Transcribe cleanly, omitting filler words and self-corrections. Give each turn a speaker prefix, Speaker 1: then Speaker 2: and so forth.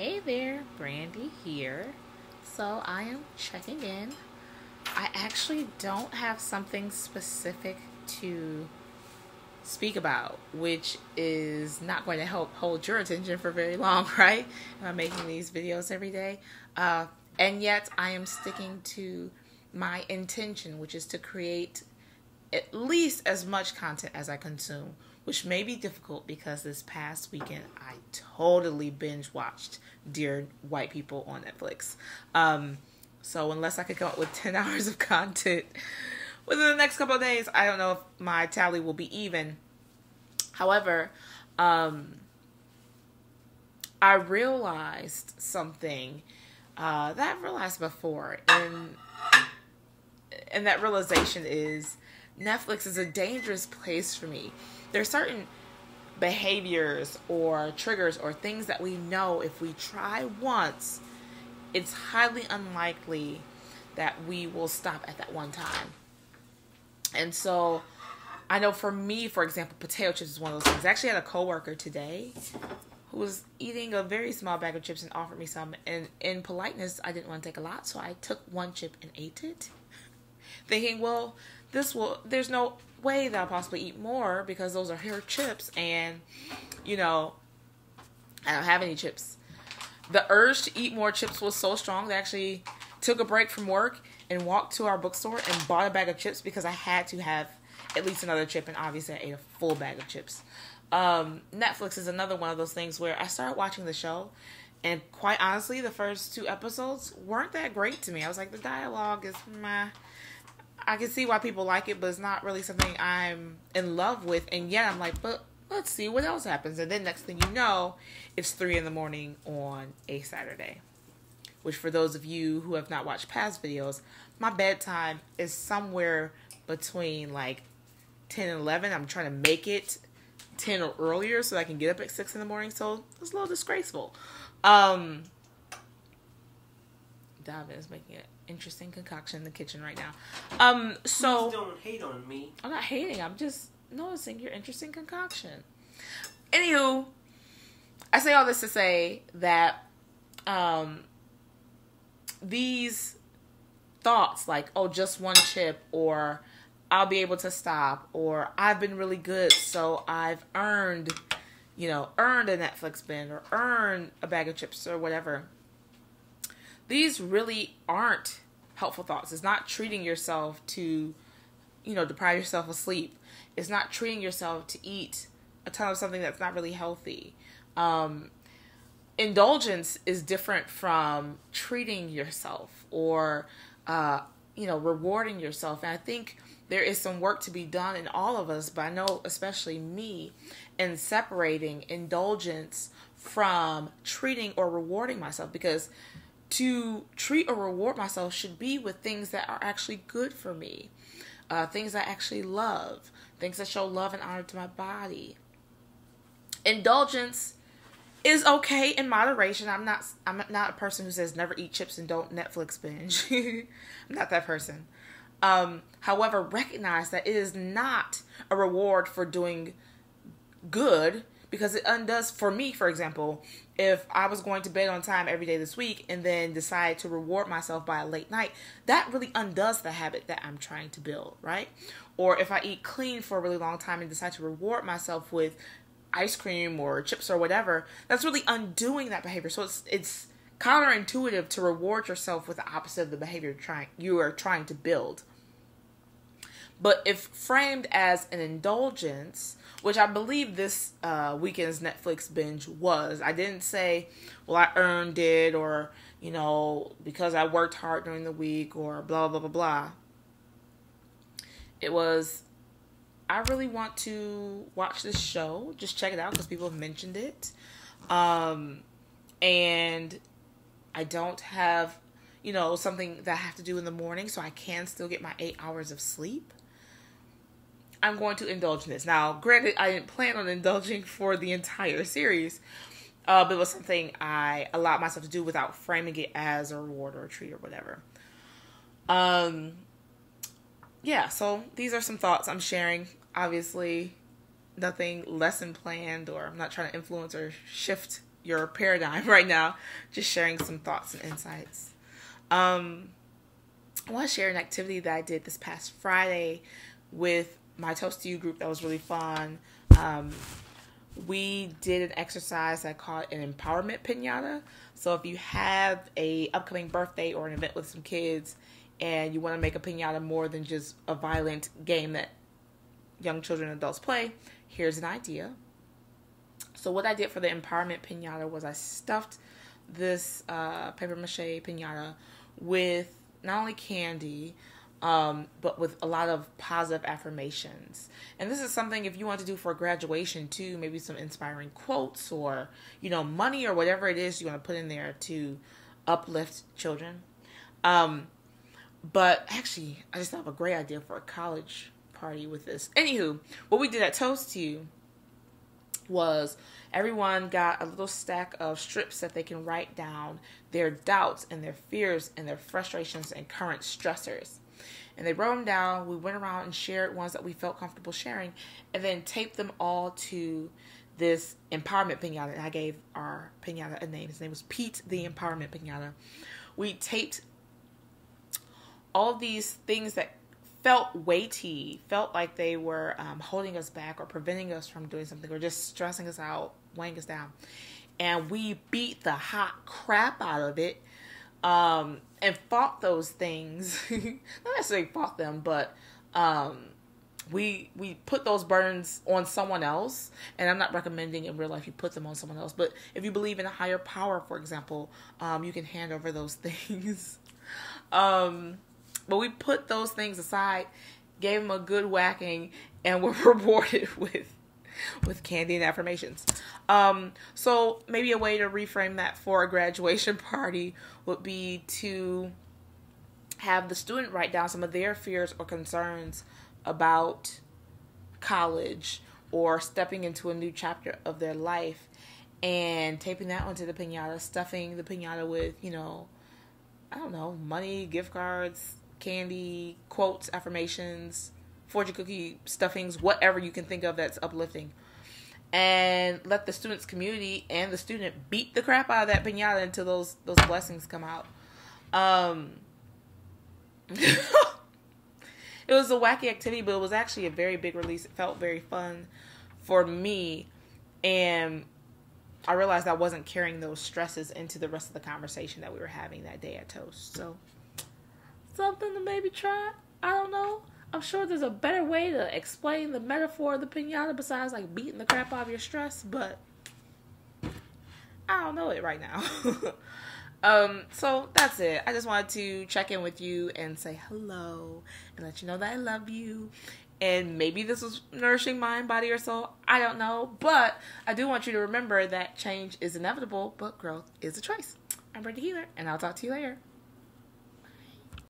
Speaker 1: Hey there, Brandi here. So I am checking in. I actually don't have something specific to speak about, which is not going to help hold your attention for very long, right? I'm making these videos every day. And yet I am sticking to my intention, which is to create at least as much content as I consume, which may be difficult because this past weekend I totally binge watched Dear White People on Netflix. So unless I could come up with 10 hours of content within the next couple of days, I don't know if my tally will be even. However, I realized something that I've realized before, and that realization is Netflix is a dangerous place for me. There are certain behaviors or triggers or things that we know if we try once, it's highly unlikely that we will stop at that one time. And so I know for me, for example, potato chips is one of those things. I actually had a coworker today who was eating a very small bag of chips and offered me some. And in politeness, I didn't want to take a lot, so I took one chip and ate it, thinking, well, there's no way that I'll possibly eat more because those are her chips, and I don't have any chips. The urge to eat more chips was so strong that I actually took a break from work and walked to our bookstore and bought a bag of chips because I had to have at least another chip, and obviously I ate a full bag of chips. Netflix is another one of those things where I started watching the show, and quite honestly, the first 2 episodes weren't that great to me. I was like, the dialogue is meh. I can see why people like it, but it's not really something I'm in love with. And yet I'm like, but let's see what else happens. And then next thing you know, it's 3 a.m. on a Saturday. Which for those of you who have not watched past videos, my bedtime is somewhere between like 10 and 11. I'm trying to make it 10 or earlier so I can get up at 6 a.m. So it's a little disgraceful. Davin is making an interesting concoction in the kitchen right now. So
Speaker 2: please don't hate on me.
Speaker 1: I'm not hating. I'm just noticing your interesting concoction. Anywho, I say all this to say that these thoughts like, oh, just one chip, or I'll be able to stop, or I've been really good, so I've earned a Netflix binge or earned a bag of chips or whatever. These really aren't helpful thoughts. It's not treating yourself to, deprive yourself of sleep. It's not treating yourself to eat a ton of something that's not really healthy. Indulgence is different from treating yourself or, rewarding yourself. And I think there is some work to be done in all of us, but I know especially me, in separating indulgence from treating or rewarding myself, because to treat or reward myself should be with things that are actually good for me, things I actually love, things that show love and honor to my body. Indulgence is okay in moderation. I'm not a person who says never eat chips and don't Netflix binge. I'm not that person. However, recognize that it is not a reward for doing good, because it undoes, for me, for example, if I was going to bed on time every day this week and then decide to reward myself by a late night, that really undoes the habit that I'm trying to build, right? Or if I eat clean for a really long time and decide to reward myself with ice cream or chips or whatever, that's really undoing that behavior. So it's counterintuitive to reward yourself with the opposite of the behavior you are trying to build. But if framed as an indulgence, which I believe this weekend's Netflix binge was, I didn't say, well, I earned it, or, because I worked hard during the week, or blah, blah, blah, blah. It was, I really want to watch this show, just check it out because people have mentioned it. And I don't have, something that I have to do in the morning, so I can still get my 8 hours of sleep. I'm going to indulge in this. Now, granted, I didn't plan on indulging for the entire series, but it was something I allowed myself to do without framing it as a reward or a treat or whatever. So these are some thoughts I'm sharing. Obviously, nothing lesson planned, or I'm not trying to influence or shift your paradigm right now. Just sharing some thoughts and insights. I want to share an activity that I did this past Friday with my Toast to You group that was really fun. We did an exercise I called an empowerment pinata. So if you have a upcoming birthday or an event with some kids and you want to make a pinata more than just a violent game that young children and adults play, here's an idea. So what I did for the empowerment pinata was I stuffed this paper mache pinata with not only candy, but with a lot of positive affirmations. And this is something if you want to do for graduation too, maybe some inspiring quotes or, money or whatever it is you want to put in there to uplift children. But actually, I just have a great idea for a college party with this. Anywho, what we did at Toast to You was everyone got a little stack of strips that they can write down their doubts and their fears and their frustrations and current stressors. And they wrote them down. We went around and shared ones that we felt comfortable sharing and then taped them all to this empowerment pinata. And I gave our pinata a name. His name was Pete the Empowerment Pinata. We taped all these things that felt weighty, felt like they were holding us back or preventing us from doing something or just stressing us out, weighing us down. And we beat the hot crap out of it and fought those things. Not necessarily fought them, but we put those burdens on someone else. And I'm not recommending in real life you put them on someone else. But if you believe in a higher power, for example, you can hand over those things. But we put those things aside, gave them a good whacking, and were rewarded with candy and affirmations. So maybe a way to reframe that for a graduation party would be to have the student write down some of their fears or concerns about college or stepping into a new chapter of their life and taping that onto the pinata, stuffing the pinata with, money, gift cards, candy, quotes, affirmations, fortune cookie stuffings, whatever you can think of that's uplifting. And let the students' community and the student beat the crap out of that pinata until those blessings come out. It was a wacky activity, but it was actually a very big release. It felt very fun for me. And I realized I wasn't carrying those stresses into the rest of the conversation that we were having that day at Toast. So something to maybe try. I don't know. I'm sure there's a better way to explain the metaphor of the pinata besides like beating the crap out of your stress, but I don't know it right now. So that's it. I just wanted to check in with you and say hello and let you know that I love you. And maybe this was nourishing mind, body, or soul. I don't know. But I do want you to remember that change is inevitable, but growth is a choice. I'm Brandi Keeler, and I'll talk to you later.